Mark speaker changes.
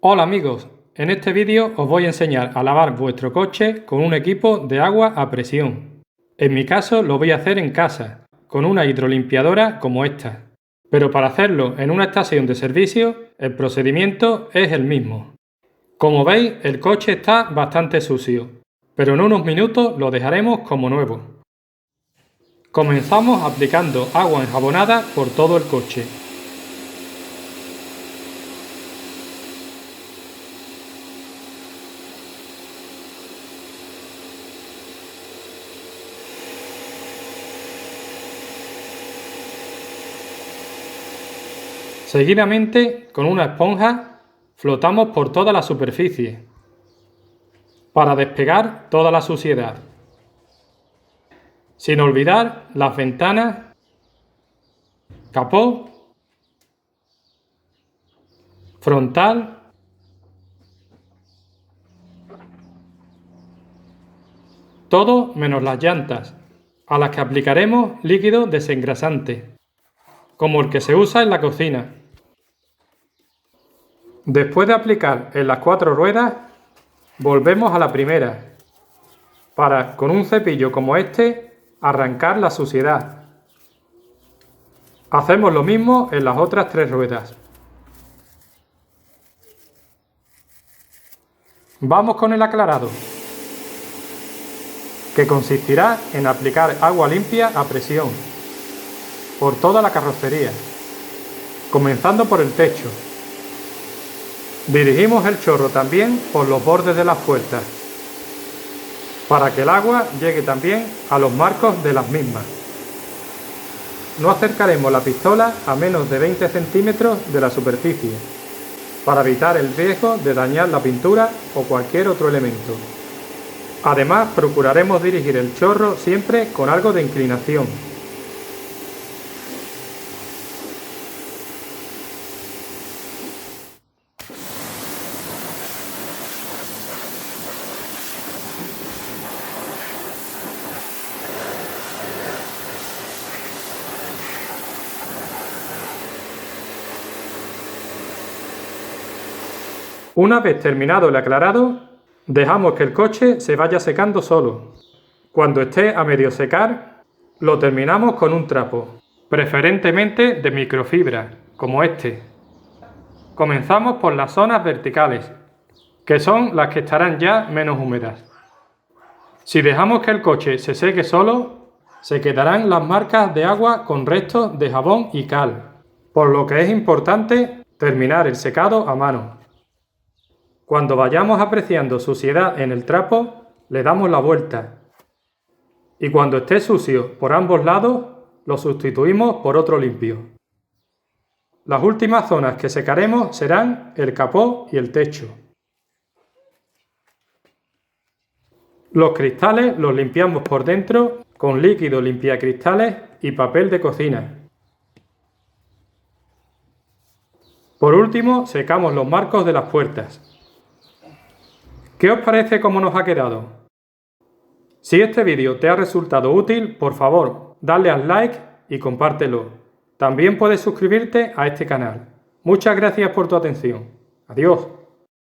Speaker 1: Hola amigos, en este vídeo os voy a enseñar a lavar vuestro coche con un equipo de agua a presión. En mi caso lo voy a hacer en casa, con una hidrolimpiadora como esta. Pero para hacerlo en una estación de servicio, el procedimiento es el mismo. Como veis, el coche está bastante sucio, pero en unos minutos lo dejaremos como nuevo. Comenzamos aplicando agua enjabonada por todo el coche. Seguidamente, con una esponja, flotamos por toda la superficie para despegar toda la suciedad. Sin olvidar las ventanas, capó, frontal, todo menos las llantas, a las que aplicaremos líquido desengrasante, como el que se usa en la cocina. Después de aplicar en las 4 ruedas, volvemos a la primera, para, con un cepillo como este, arrancar la suciedad. Hacemos lo mismo en las otras 3 ruedas. Vamos con el aclarado, que consistirá en aplicar agua limpia a presión por toda la carrocería, comenzando por el techo. Dirigimos el chorro también por los bordes de las puertas, para que el agua llegue también a los marcos de las mismas. No acercaremos la pistola a menos de 20 centímetros de la superficie, para evitar el riesgo de dañar la pintura o cualquier otro elemento. Además, procuraremos dirigir el chorro siempre con algo de inclinación. Una vez terminado el aclarado, dejamos que el coche se vaya secando solo. Cuando esté a medio secar, lo terminamos con un trapo, preferentemente de microfibra, como este. Comenzamos por las zonas verticales, que son las que estarán ya menos húmedas. Si dejamos que el coche se seque solo, se quedarán las marcas de agua con restos de jabón y cal, por lo que es importante terminar el secado a mano. Cuando vayamos apreciando suciedad en el trapo, le damos la vuelta. Y cuando esté sucio por ambos lados, lo sustituimos por otro limpio. Las últimas zonas que secaremos serán el capó y el techo. Los cristales los limpiamos por dentro con líquido limpiacristales y papel de cocina. Por último, secamos los marcos de las puertas. ¿Qué os parece cómo nos ha quedado? Si este vídeo te ha resultado útil, por favor, dale al like y compártelo. También puedes suscribirte a este canal. Muchas gracias por tu atención. Adiós.